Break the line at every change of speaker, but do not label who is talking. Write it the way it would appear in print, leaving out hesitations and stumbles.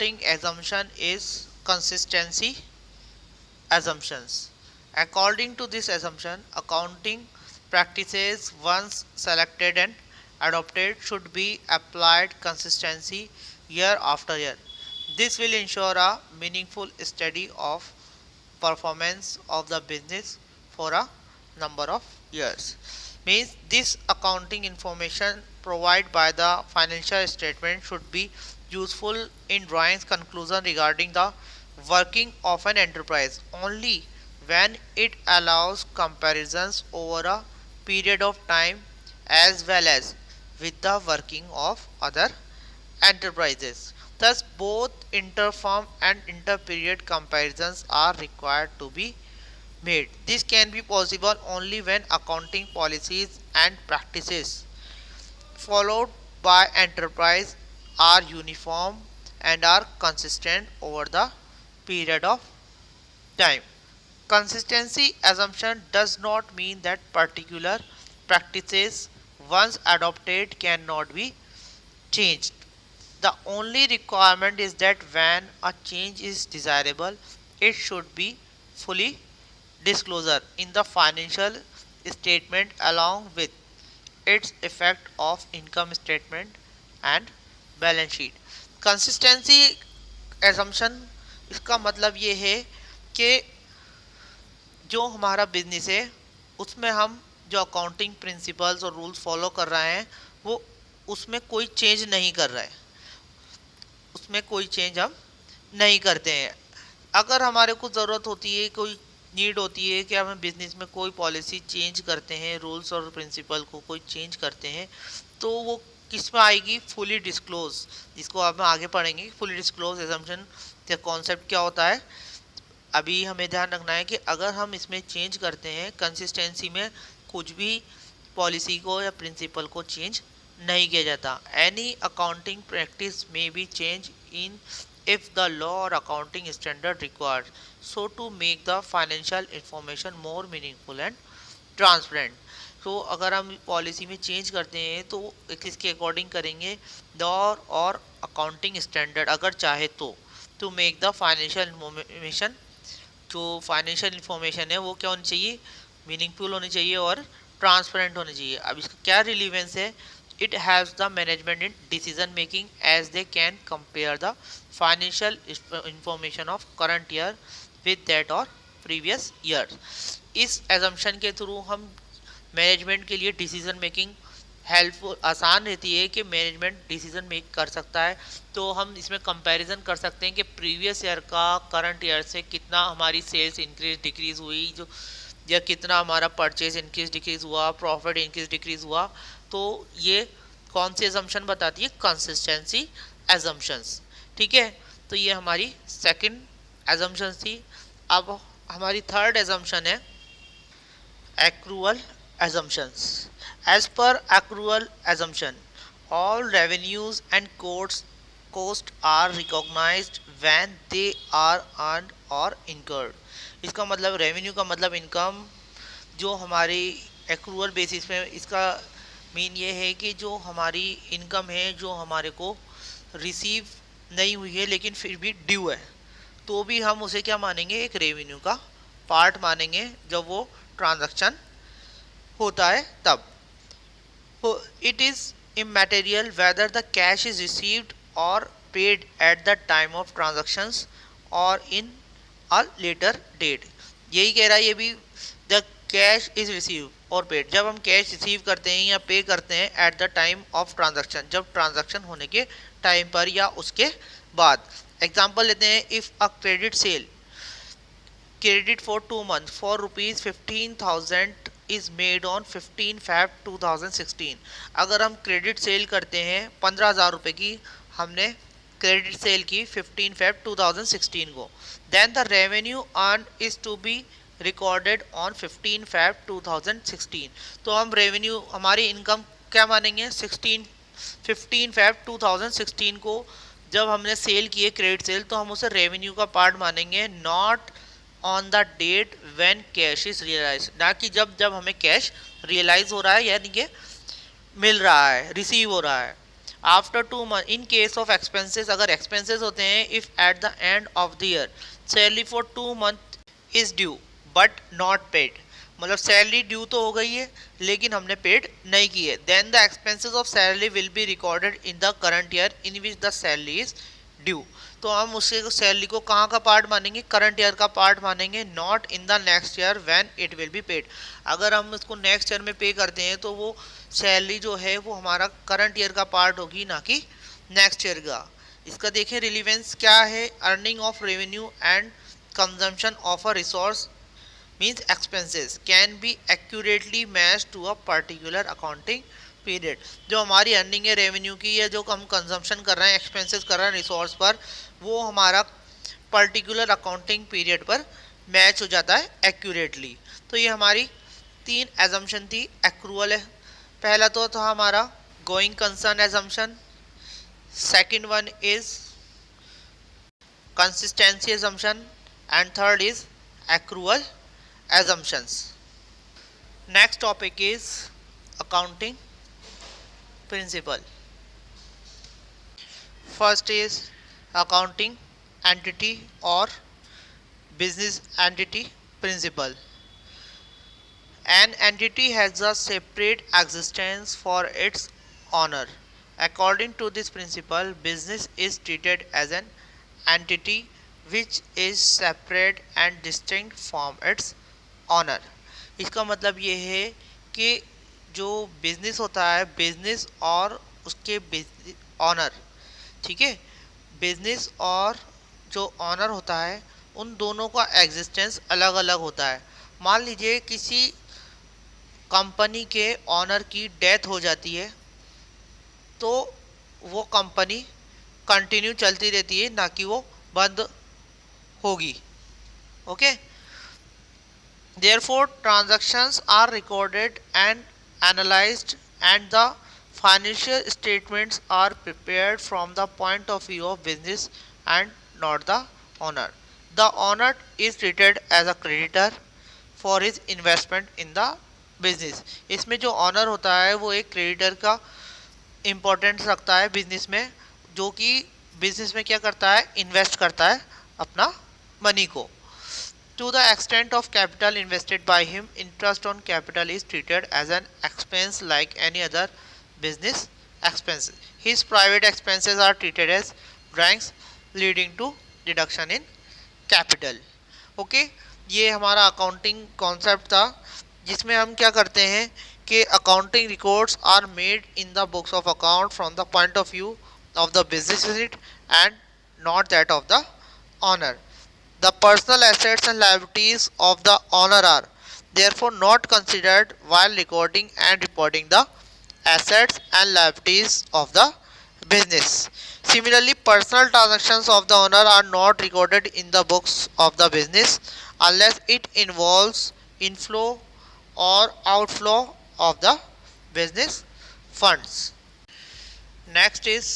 accounting assumption is consistency assumptions. According to this assumption, accounting practices once selected and adopted should be applied consistency year after year. This will ensure a meaningful study of performance of the business for a number of years. Means this accounting information provided by the financial statement should be useful in drawing conclusion regarding the working of an enterprise only when it allows comparisons over a period of time as well as with the working of other enterprises. Thus, both inter-firm and inter-period comparisons are required to be made. This can be possible only when accounting policies and practices followed by enterprise are uniform and are consistent over the period of time. Consistency assumption does not mean that particular practices once adopted cannot be changed. The only requirement is that when a change is desirable, it should be fully disclosure in the financial statement along with its effect of income statement and balance sheet. Consistency assumption इसका मतलब ये है कि जो हमारा business है उसमें हम जो अकाउंटिंग प्रिंसिपल्स और रूल्स फॉलो कर रहे हैं वो उसमें कोई चेंज नहीं कर रहे हैं, उसमें कोई चेंज हम नहीं करते हैं. अगर हमारे को ज़रूरत होती है, कोई नीड होती है कि हम बिजनेस में कोई पॉलिसी चेंज करते हैं, रूल्स और प्रिंसिपल को कोई चेंज करते हैं, तो वो किस में आएगी? फुली डिस्क्लोज, जिसको आप आगे पढ़ेंगे. फुली डिस्क्लोज एजम्पशन का कॉन्सेप्ट क्या होता है, अभी हमें ध्यान रखना है कि अगर हम इसमें चेंज करते हैं कंसिस्टेंसी में, कुछ भी पॉलिसी को या प्रिंसिपल को चेंज नहीं किया जाता. एनी अकाउंटिंग प्रैक्टिस में B change in if the law or accounting standard required so to make the financial information more meaningful and transparent. तो अगर हम पॉलिसी में चेंज करते हैं तो किसके अकॉर्डिंग करेंगे? लॉ और अकाउंटिंग स्टैंडर्ड अगर चाहे तो to make the financial information, जो फाइनेंशियल इंफॉर्मेशन है वो क्या होनी चाहिए? मीनिंगफुल होनी चाहिए और ट्रांसपेरेंट होनी चाहिए. अब इसका क्या रिलीवेंस है? It helps the management in decision making as they can compare the financial information of current year with that or previous year. इस assumption के थ्रू हम मैनेजमेंट के लिए डिसीजन मेकिंग हेल्पफुल आसान रहती है कि मैनेजमेंट डिसीजन मेक कर सकता है. तो हम इसमें कंपैरिजन कर सकते हैं कि प्रीवियस ईयर का करंट ईयर से कितना हमारी सेल्स इंक्रीज डिक्रीज हुई, जो या कितना हमारा परचेज इंक्रीज डिक्रीज हुआ, प्रॉफिट इंक्रीज डिक्रीज हुआ. तो ये कौन सी एजम्पशन बताती है? Consistency assumptions. ठीक है, तो ये हमारी सेकंड एजम्पशन थी. अब हमारी थर्ड एजम्पशन है accrual assumptions. As per accrual assumption all revenues and cost are recognized when they are earned or incurred. इसका मतलब रेवेन्यू का मतलब इनकम, जो हमारी एक्रूअल बेसिस पे, इसका मीन ये है कि जो हमारी इनकम है जो हमारे को रिसीव नहीं हुई है लेकिन फिर भी ड्यू है, तो भी हम उसे क्या मानेंगे? एक रेवेन्यू का पार्ट मानेंगे जब वो ट्रांजैक्शन होता है तब. It is immaterial whether the cash is received or paid at the time of transactions or in a later date. यही कह रहा है ये भी, the cash is received और पेड. जब हम कैश रिसीव करते हैं या पे करते हैं at the time of transaction, जब ट्रांजैक्शन होने के टाइम पर या उसके बाद. एग्जांपल लेते हैं, if a credit sale credit for 2 months for ₹15,000 is made on 15 Feb 2016. अगर हम क्रेडिट सेल करते हैं 15,000 रुपये की, हमने क्रेडिट सेल की 15 Feb 2016 को, then the revenue earn is to be recorded on 15 Feb 2016. तो हम रेवेन्यू, हमारी इनकम क्या मानेंगे? 15 Feb 2016 को जब हमने सेल किए क्रेडिट सेल, तो हम उसे रेवेन्यू का पार्ट मानेंगे, not on the date when cash is realise, ना कि जब जब हमें कैश रियलाइज हो रहा है यानी कि मिल रहा है, रिसीव हो रहा है. After 2 month in case of expenses, अगर एक्सपेंसेस होते हैं, if at the end of the year salary for 2 month is due but not paid, मतलब सैलरी ड्यू तो हो गई है लेकिन हमने पेड नहीं की है, then the expenses of salary will be recorded in the current year in which the salary is due. तो हम उसके सैलरी को कहाँ का पार्ट मानेंगे, करंट ईयर का पार्ट मानेंगे, not in the next year when it will be paid. अगर हम इसको नेक्स्ट ईयर में पे करते हैं तो वो सैलरी जो है वो हमारा करंट ईयर का पार्ट होगी, ना कि नेक्स्ट ईयर का। इसका देखें रिलीवेंस क्या है, earning of revenue and consumption of a resource means expenses can be accurately matched to a particular accounting period. जो हमारी अर्निंग है रेवेन्यू की, या जो हम कंजम्पशन कर रहे हैं, एक्सपेंसेस कर रहे हैं रिसोर्स पर, वो हमारा पर्टिकुलर अकाउंटिंग पीरियड पर मैच हो जाता है एक्यूरेटली। तो ये हमारी 3 एजम्पशन थी। एक्रूअल है पहला तो था हमारा going concern assumption, second one is consistency assumption and third is accrual assumptions. Next topic is accounting principle. First is accounting entity or business entity principle. An entity has a separate existence for its owner. According to this principle, business is treated as an entity which is separate and distinct from its owner. इसका मतलब ये है कि जो business होता है, business और उसके ऑनर, ठीक है, बिजनेस और जो ऑनर होता है उन दोनों का एग्जिस्टेंस अलग अलग होता है। मान लीजिए किसी कंपनी के ऑनर की डेथ हो जाती है तो वो कंपनी कंटिन्यू चलती रहती है, ना कि वो बंद होगी। Okay, Therefore, transactions are recorded and analyzed, and the financial statements are prepared from the point of view of business and not the owner. The owner is treated as a creditor for his investment in the business. इसमें जो honour होता है वो एक creditor का importance रखता है business में, जो कि बिजनेस में क्या करता है, इन्वेस्ट करता है अपना मनी को। To the extent of capital invested by him, interest on capital is treated as an expense like any other business expense. His private expenses are treated as drawings leading to deduction in capital. Okay, ये हमारा accounting concept था जिसमें हम क्या करते हैं कि accounting records are made in the books of account from the point of view of the business unit and not that of the owner. The personal assets and liabilities of the owner are therefore not considered while recording and reporting the assets and liabilities of the business. Similarly, personal transactions of the owner are not recorded in the books of the business unless it involves inflow or outflow of the business funds. Next is